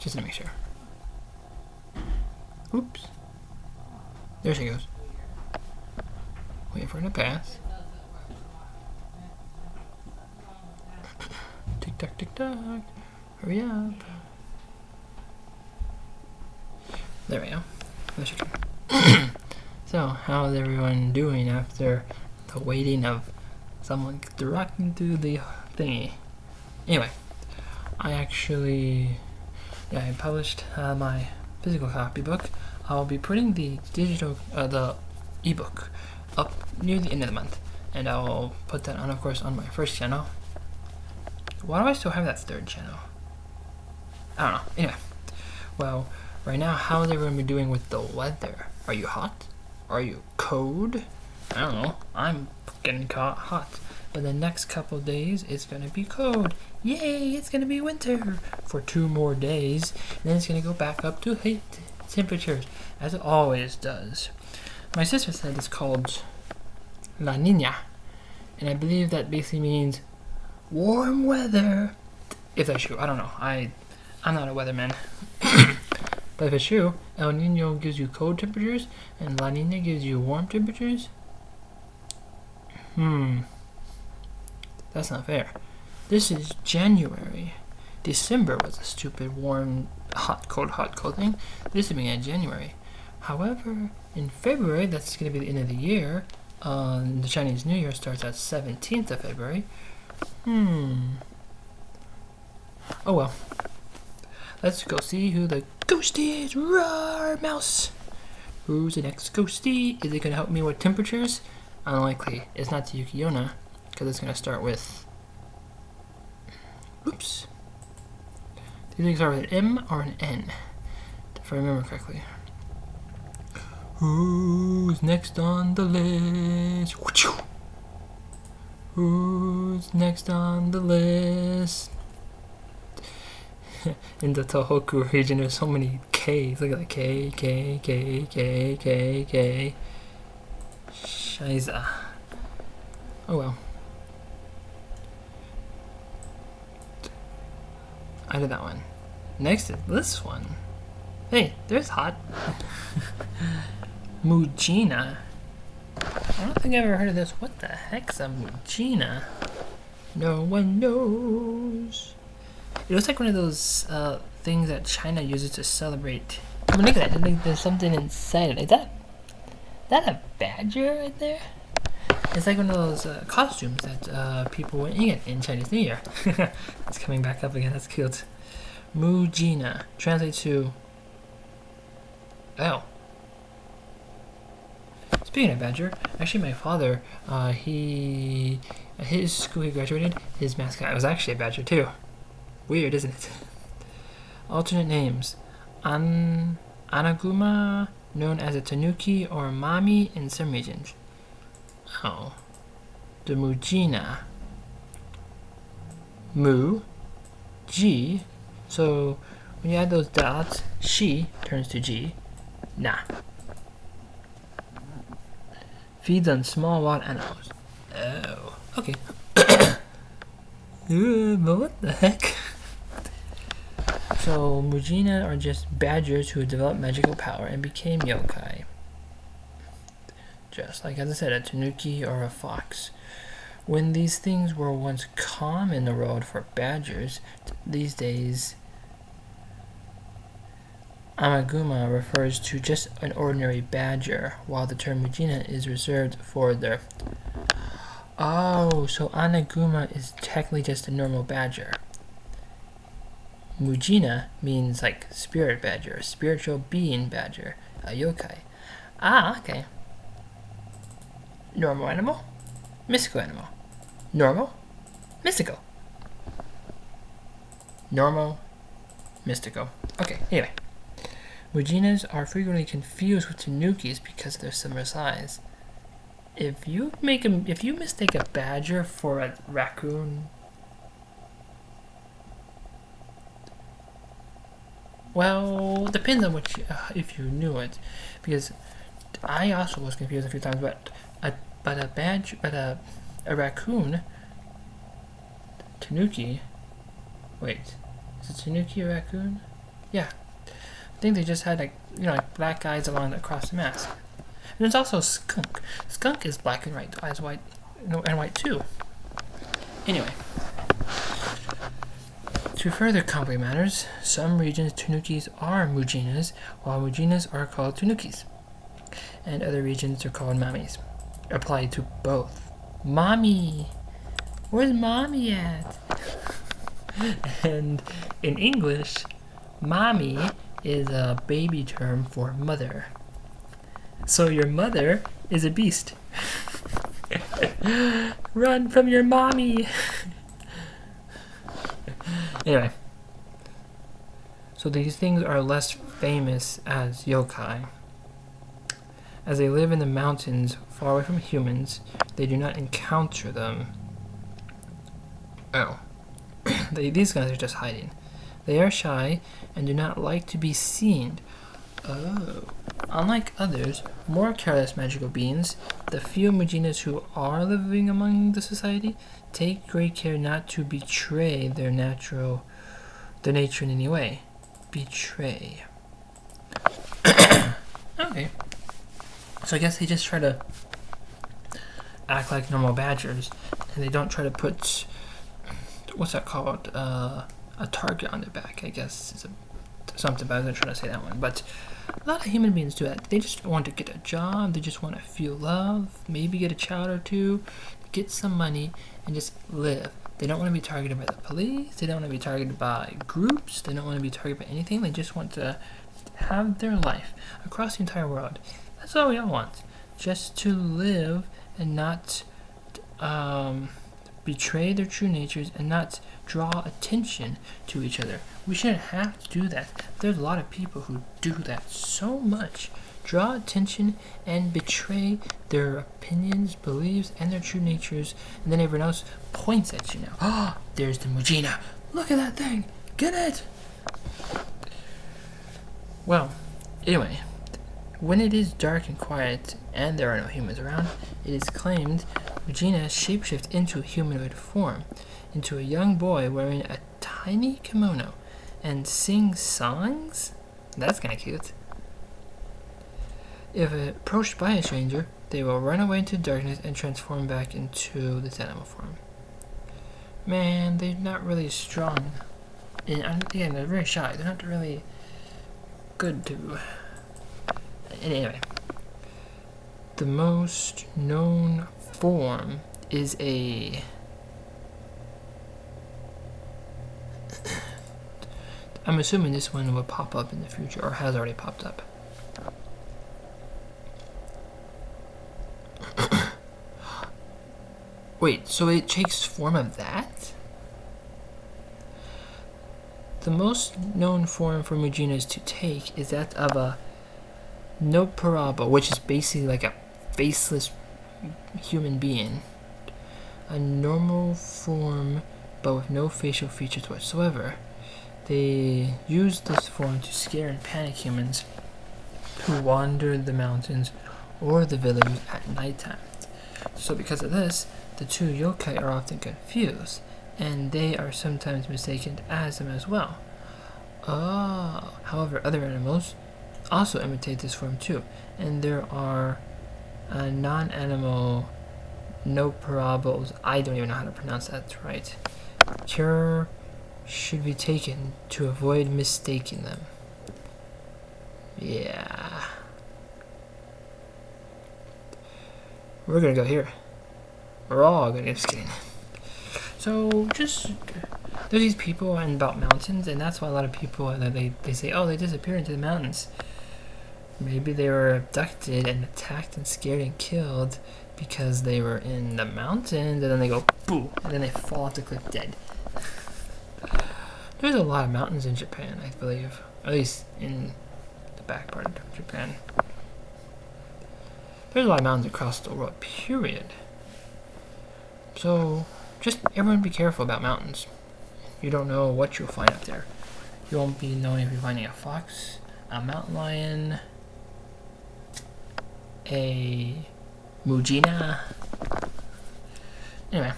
just to make sure. Oops. There she goes. Wait for her to pass. Tick tock, tick tock. Hurry up. There we go. There she goes. So, how's everyone doing after the waiting of someone rocking through the thingy? Anyway, I published my physical copybook. I'll be putting the the ebook up near the end of the month, and I'll put that on, of course, on my first channel. Why do I still have that third channel? I don't know. Anyway, well, right now, how is everyone been doing with the weather? Are you hot? Are you cold? I don't know. I'm getting caught hot. But the next couple days, it's gonna be cold. Yay! It's gonna be winter for 2 more days, and then it's gonna go back up to heat temperatures, as it always does. My sister said it's called La Niña, and I believe that basically means warm weather. If that's true, I don't know. I'm not a weatherman. But if it's true, El Nino gives you cold temperatures, and La Niña gives you warm temperatures. That's not fair. This is January. December was a stupid warm, hot, cold thing. This is beginning of January. However, in February, that's going to be the end of the year. The Chinese New Year starts at 17th of February. Oh well. Let's go see who the ghostie is. Roar, mouse! Who's the next ghostie? Is it going to help me with temperatures? Unlikely. It's not the Yukiona, because it's going to start with... Oops. Do you think start with an M or an N? If I remember correctly. Who's next on the list? Who's next on the list? In the Tohoku region, there's so many K's. Look at that. K. Shiza. Oh well. I did that one. Next is this one. Hey, there's hot. Mujina. I don't think I've ever heard of this. What the heck's a Mujina? No one knows. It looks like one of those things that China uses to celebrate. I mean, look at that. There's something inside it. Is that a badger right there? It's like one of those costumes that people wear in Chinese New Year. It's coming back up again. That's cute. Mujina translates to... Oh. Speaking of badger, actually my father, his school he graduated, his mascot was actually a badger too. Weird, isn't it? Alternate names. Anaguma, known as a tanuki or mami in some regions. Oh. The Mujina. Mu. G. So, when you add those dots, she turns to G. Na. Feeds on small wild animals. Oh. Okay. But what the heck? So, Mujina are just badgers who developed magical power and became yokai. Just like, as I said, a tanuki or a fox. When these things were once common in the world for badgers, these days, Amaguma refers to just an ordinary badger, while the term Mujina is reserved for their... Oh, so Anaguma is technically just a normal badger. Mujina means like spirit badger, spiritual being badger, a yokai. Ah, okay. Normal animal, mystical animal. Normal, mystical. Normal, mystical. Okay, anyway. Mujinas are frequently confused with tanukis because of their similar size. If you mistake a badger for a raccoon, well, depends on what if you knew it, because I also was confused a few times. But a raccoon, tanuki. Wait, is it tanuki a raccoon? Yeah, I think they just had like like black guys across the mask. And there's also skunk. Skunk is black and white, eyes white, and white too. Anyway, to further complicate matters, some regions tanukis are mujinas, while mujinas are called tanukis, and other regions are called mamis. Applied to both. Mommy, where's mommy at? And in English, mommy is a baby term for mother. So your mother is a beast. Run from your mommy. Anyway, so these things are less famous as yokai. As they live in the mountains far away from humans, they do not encounter them. Oh. These guys are just hiding. They are shy and do not like to be seen. Oh. Unlike others, more careless magical beings, the few Mujinas who are living among the society take great care not to betray their nature in any way. Betray. Okay. So I guess they just try to act like normal badgers, and they don't try to put, what's that called? A target on their back, I guess is something, but I wasn't trying to say that one. But a lot of human beings do that. They just want to get a job, they just want to feel love, maybe get a child or two, get some money, and just live. They don't want to be targeted by the police, they don't want to be targeted by groups, they don't want to be targeted by anything, they just want to have their life across the entire world. That's all we all want. Just to live and not betray their true natures and not draw attention to each other. We shouldn't have to do that. There's a lot of people who do that so much. Draw attention and betray their opinions, beliefs, and their true natures, and then everyone else points at you now. Oh, there's the Mujina. Look at that thing. Get it! Well, anyway, when it is dark and quiet and there are no humans around, it is claimed Mujina shapeshift into a humanoid form, into a young boy wearing a tiny kimono, and sing songs? That's kind of cute. If approached by a stranger, they will run away into darkness and transform back into this animal form. Man, they're not really strong. And again, they're very shy. They're not really good to... Anyway, the most known form is a... I'm assuming this one will pop up in the future, or has already popped up. Wait, so it takes form of that? The most known form for Mujinas to take is that of a Noparabo, which is basically like a faceless human being. A normal form, but with no facial features whatsoever. They use this form to scare and panic humans who wander the mountains or the villages at nighttime. So because of this, the two yokai are often confused, and they are sometimes mistaken as them as well. Oh, however, other animals also imitate this form too, and there are non-animal Noparables. I don't even know how to pronounce that right. Care should be taken to avoid mistaking them. Yeah. We're gonna go here. We're all gonna, just kidding. So there's these people and about mountains, and that's why a lot of people they say, oh, they disappeared into the mountains. Maybe they were abducted and attacked and scared and killed because they were in the mountains, and then they go boo, and then they fall off the cliff dead. There's a lot of mountains in Japan, I believe, at least in the back part of Japan. There's a lot of mountains across the world, period. So just everyone be careful about mountains. You don't know what you'll find up there. You won't be knowing if you're finding a fox, a mountain lion, a Mujina. Anyway,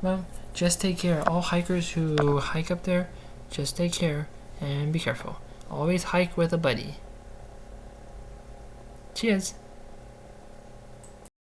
well, just take care. All hikers who hike up there, just take care and be careful. Always hike with a buddy. Cheers!